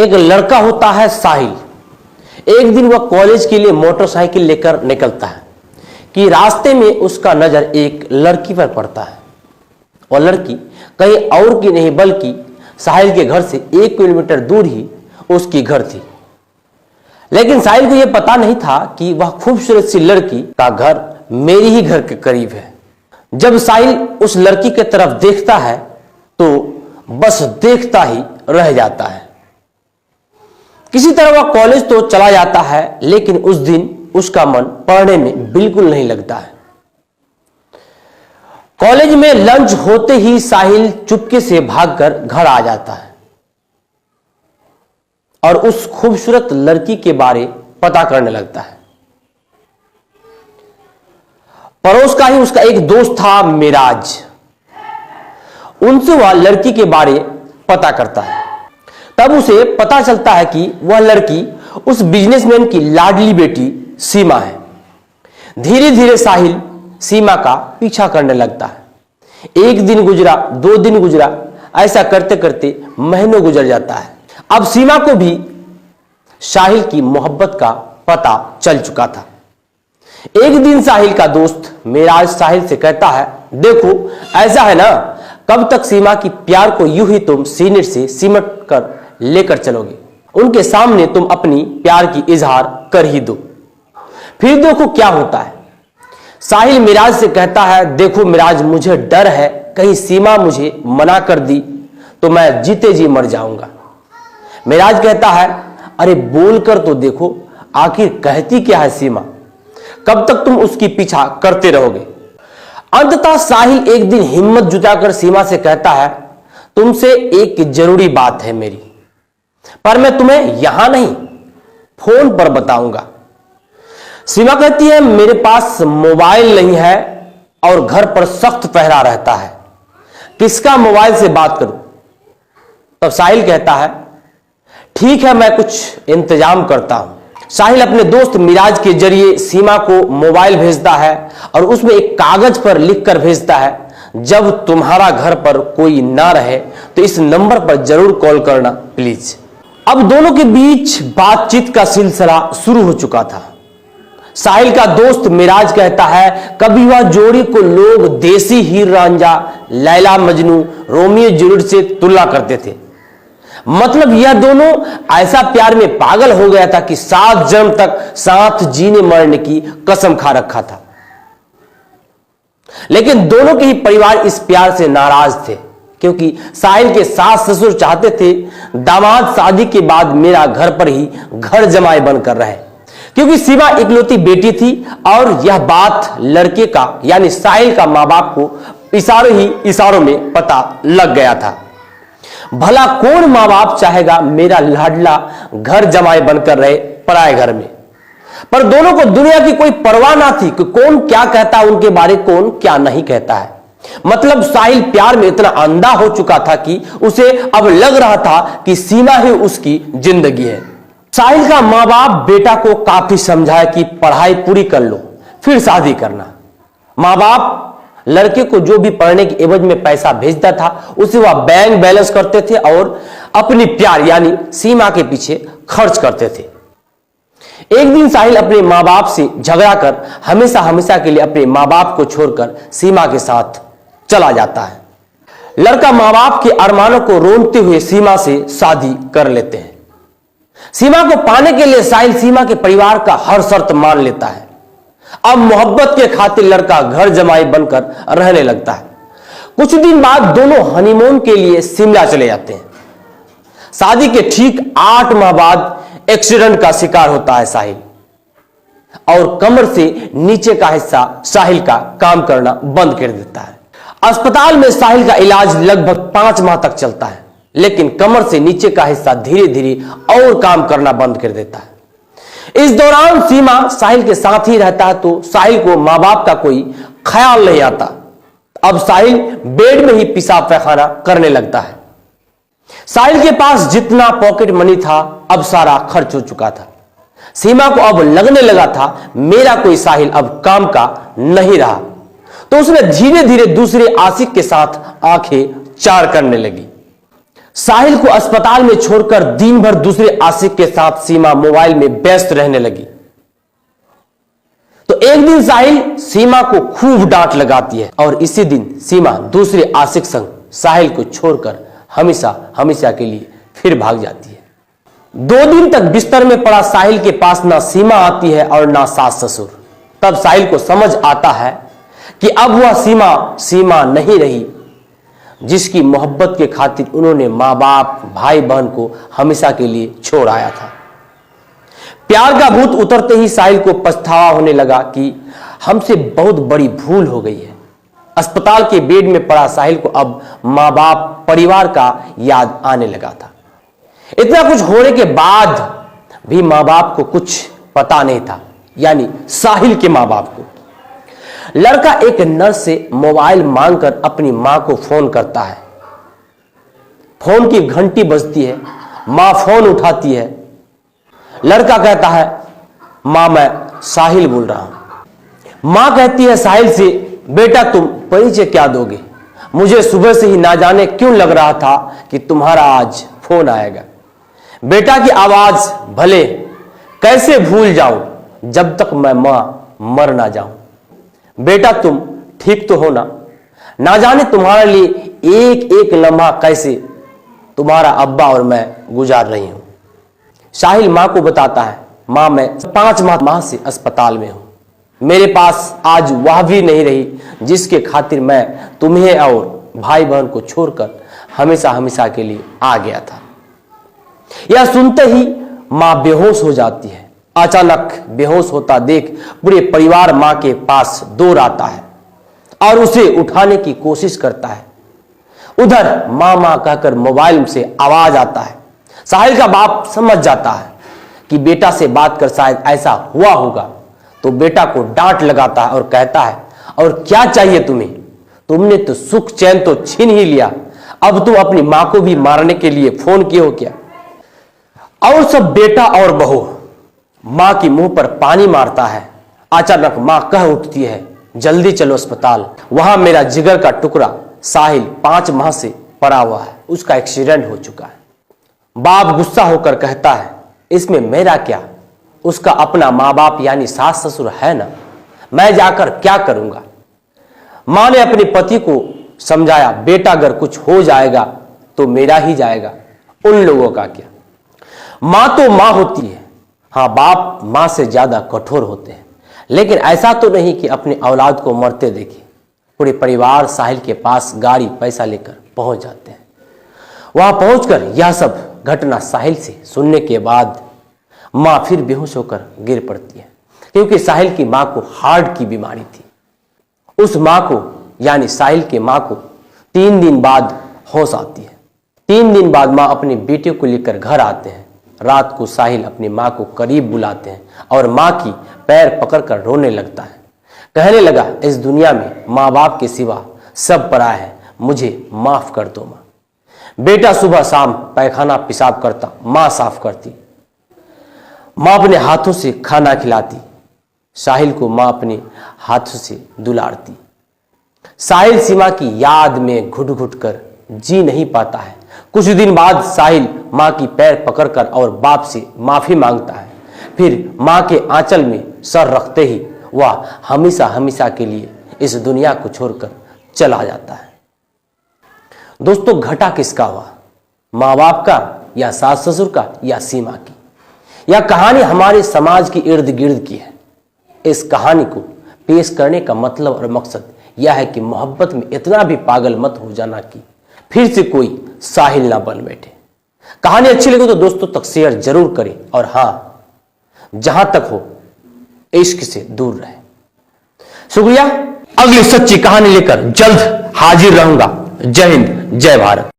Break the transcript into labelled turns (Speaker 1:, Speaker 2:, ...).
Speaker 1: एक लड़का होता है साहिल। एक दिन वह कॉलेज के लिए मोटरसाइकिल लेकर निकलता है कि रास्ते में उसका नजर एक लड़की पर पड़ता है। और लड़की कहीं और की नहीं बल्कि साहिल के घर से 1 किलोमीटर दूर ही उसकी घर थी। लेकिन साहिल को यह पता नहीं था कि वह खूबसूरत सी लड़की का घर मेरे ही घर के करीब है। जब साहिल उस लड़की की तरफ देखता है तो बस देखता ही रह जाता है। किसी तरह वह कॉलेज तो चला जाता है, लेकिन उस दिन उसका मन पढ़ने में बिल्कुल नहीं लगता है। कॉलेज में लंच होते ही साहिल चुपके से भागकर घर आ जाता है और उस खूबसूरत लड़की के बारे पता करने लगता है। पड़ोस का ही उसका एक दोस्त था मिराज। उनसे वह लड़की के बारे पता करता है। तब उसे पता चलता है कि वह लड़की उस बिजनेसमैन की लाडली बेटी सीमा है। धीरे धीरे साहिल सीमा का पीछा करने लगता है। 1 दिन गुजरा, 2 दिन गुजरा, ऐसा करते करते महीनों गुजर जाता है। अब सीमा को भी साहिल की मोहब्बत का पता चल चुका था। एक दिन साहिल का दोस्त मिराज साहिल से कहता है, देखो ऐसा है ना, कब तक सीमा की प्यार को यूं ही तुम सीने से सिमट कर लेकर चलोगे? उनके सामने तुम अपनी प्यार की इजहार कर ही दो, फिर देखो क्या होता है। साहिल मिराज से कहता है, देखो मिराज, मुझे डर है कहीं सीमा मुझे मना कर दी तो मैं जीते जी मर जाऊंगा। मिराज कहता है, अरे बोलकर तो देखो, आखिर कहती क्या है सीमा? कब तक तुम उसकी पीछा करते रहोगे? अंततः साहिल एक दिन हिम्मत जुटाकर सीमा से कहता है, तुमसे एक जरूरी बात है मेरी, पर मैं तुम्हें यहां नहीं फोन पर बताऊंगा। सीमा कहती है, मेरे पास मोबाइल नहीं है और घर पर सख्त पहरा रहता है, किसका मोबाइल से बात करूं? तब साहिल कहता है, ठीक है मैं कुछ इंतजाम करता हूं। साहिल अपने दोस्त मिराज के जरिए सीमा को मोबाइल भेजता है और उसमें एक कागज पर लिखकर भेजता है, जब तुम्हारा घर पर कोई ना रहे तो इस नंबर पर जरूर कॉल करना प्लीज। अब दोनों के बीच बातचीत का सिलसिला शुरू हो चुका था। साहिल का दोस्त मिराज कहता है, कभी वह जोड़ी को लोग देसी हीर रांझा, लैला मजनू, रोमियो जूलियट से तुलना करते थे। मतलब यह दोनों ऐसा प्यार में पागल हो गया था कि 7 जन्म तक साथ जीने मरने की कसम खा रखा था। लेकिन दोनों के ही परिवार इस प्यार से नाराज थे, क्योंकि साहिल के सास ससुर चाहते थे दामाद शादी के बाद मेरा घर पर ही घर जमाई बनकर रहे, क्योंकि सीमा इकलौती बेटी थी और यह बात लड़के का यानी साहिल का मां बाप को इशारों में पता लग गया था। भला कौन मां बाप चाहेगा मेरा लाडला घर जमाई बनकर रहे पराए घर में? पर दोनों को दुनिया की कोई परवाह ना थी कि कौन क्या कहता है उनके बारे, कौन क्या नहीं कहता है। मतलब साहिल प्यार में इतना अंधा हो चुका था कि उसे अब लग रहा था कि सीमा ही उसकी जिंदगी है। साहिल का मां बाप बेटा को काफी समझाया कि पढ़ाई पूरी कर लो फिर शादी करना। मां बाप लड़के को जो भी पढ़ने के एवज में पैसा भेजता था उसे वह बैंक बैलेंस करते थे और अपनी प्यार यानी सीमा के पीछे खर्च करते थे। एक दिन साहिल अपने मां बाप से झगड़ा कर हमेशा हमेशा के लिए अपने मां बाप को छोड़कर सीमा के साथ चला जाता है। लड़का मां बाप के अरमानों को रोनते हुए सीमा से शादी कर लेते हैं। सीमा को पाने के लिए साहिल सीमा के परिवार का हर शर्त मान लेता है। अब मोहब्बत के खातिर लड़का घर जमाई बनकर रहने लगता है। कुछ दिन बाद दोनों हनीमून के लिए शिमला चले जाते हैं। शादी के ठीक 8 माह बाद एक्सीडेंट का शिकार होता है साहिल और कमर से नीचे का हिस्सा साहिल का काम करना बंद कर देता है। अस्पताल में साहिल का इलाज लगभग 5 माह तक चलता है, लेकिन कमर से नीचे का हिस्सा धीरे धीरे और काम करना बंद कर देता है। इस दौरान सीमा साहिल के साथ ही रहता है तो साहिल को मां बाप का कोई ख्याल नहीं आता। अब साहिल बेड में ही पेशाब पैखाना करने लगता है। साहिल के पास जितना पॉकेट मनी था अब सारा खर्च हो चुका था। सीमा को अब लगने लगा था मेरा कोई साहिल अब काम का नहीं रहा, तो उसने धीरे धीरे दूसरे आशिक के साथ आंखें चार करने लगी। साहिल को अस्पताल में छोड़कर दिन भर दूसरे आशिक के साथ सीमा मोबाइल में व्यस्त रहने लगी। तो एक दिन साहिल सीमा को खूब डांट लगाती है और इसी दिन सीमा दूसरे आशिक संग साहिल को छोड़कर हमेशा हमेशा के लिए फिर भाग जाती है। 2 दिन तक बिस्तर में पड़ा साहिल के पास ना सीमा आती है और ना सास ससुर। तब साहिल को समझ आता है कि अब वह सीमा नहीं रही जिसकी मोहब्बत के खातिर उन्होंने मां बाप भाई बहन को हमेशा के लिए छोड़ आया था। प्यार का भूत उतरते ही साहिल को पछतावा होने लगा कि हमसे बहुत बड़ी भूल हो गई है। अस्पताल के बेड में पड़ा साहिल को अब मां बाप परिवार का याद आने लगा था। इतना कुछ होने के बाद भी मां बाप को कुछ पता नहीं था, यानी साहिल के मां बाप को। लड़का एक नर्स से मोबाइल मांगकर अपनी मां को फोन करता है। फोन की घंटी बजती है, मां फोन उठाती है। लड़का कहता है, मां मैं साहिल बोल रहा हूं। मां कहती है साहिल से, बेटा तुम परिचय क्या दोगे? मुझे सुबह से ही ना जाने क्यों लग रहा था कि तुम्हारा आज फोन आएगा। बेटा की आवाज भले कैसे भूल जाऊं जब तक मैं मां मर ना जाऊं। बेटा तुम ठीक तो हो ना जाने तुम्हारे लिए एक एक लम्हा कैसे तुम्हारा अब्बा और मैं गुजार रही हूं। साहिल मां को बताता है, मां मैं 5 माह से अस्पताल में हूं। मेरे पास आज वह भी नहीं रही जिसके खातिर मैं तुम्हें और भाई बहन को छोड़कर हमेशा हमेशा के लिए आ गया था। यह सुनते ही मां बेहोश हो जाती है। अचानक बेहोश होता देख पूरे परिवार मां के पास दौड़ आता है और उसे उठाने की कोशिश करता है। उधर मां कहकर मोबाइल से आवाज आता है। साहिल का बाप समझ जाता है कि बेटा से बात कर शायद ऐसा हुआ होगा, तो बेटा को डांट लगाता है और कहता है, और क्या चाहिए तुम्हें? तुमने तो सुख चैन तो छीन ही लिया, अब तुम अपनी मां को भी मारने के लिए फोन किए हो क्या? और सब बेटा और बहू मां की मुंह पर पानी मारता है। अचानक मां कह उठती है, जल्दी चलो अस्पताल, वहां मेरा जिगर का टुकड़ा साहिल 5 माह से पड़ा हुआ है, उसका एक्सीडेंट हो चुका है। बाप गुस्सा होकर कहता है, इसमें मेरा क्या? उसका अपना मां बाप यानी सास ससुर है ना, मैं जाकर क्या करूंगा? मां ने अपने पति को समझाया, बेटा अगर कुछ हो जाएगा तो मेरा ही जाएगा, उन लोगों का क्या? मां तो मां होती है। हाँ, बाप मां से ज्यादा कठोर होते हैं, लेकिन ऐसा तो नहीं कि अपने औलाद को मरते देखे। पूरे परिवार साहिल के पास गाड़ी पैसा लेकर पहुंच जाते हैं। वहां पहुंचकर यह सब घटना साहिल से सुनने के बाद मां फिर बेहोश होकर गिर पड़ती है, क्योंकि साहिल की मां को हार्ट की बीमारी थी। उस मां को यानी साहिल के मां को 3 दिन बाद होश आती है। 3 दिन बाद मां अपने बेटे को लेकर घर आते हैं। रात को साहिल अपनी मां को करीब बुलाते हैं और मां की पैर पकड़कर रोने लगता है। कहने लगा, इस दुनिया में मां बाप के सिवा सब पराया है, मुझे माफ कर दो मां। बेटा सुबह शाम पैखाना पेशाब करता, मां साफ करती। मां अपने हाथों से खाना खिलाती। साहिल को मां अपने हाथों से दुलारती। साहिल सीमा की याद में घुट घुट कर जी नहीं पाता है। कुछ दिन बाद साहिल मां की पैर पकड़कर और बाप से माफी मांगता है। फिर मां के आंचल में सर रखते ही वह हमेशा हमेशा के लिए इस दुनिया को छोड़कर चला जाता है। दोस्तों, घटा किसका हुआ? मां बाप का या सास ससुर का या सीमा की? यह कहानी हमारे समाज की इर्द गिर्द की है। इस कहानी को पेश करने का मतलब और मकसद यह है कि मोहब्बत में इतना भी पागल मत हो जाना कि फिर से कोई साहिल ना बन बैठे। कहानी अच्छी लगे तो दोस्तों तक शेयर जरूर करें, और हां, जहां तक हो इश्क से दूर रहे। शुक्रिया। अगली सच्ची कहानी लेकर जल्द हाजिर रहूंगा। जय हिंद, जय भारत।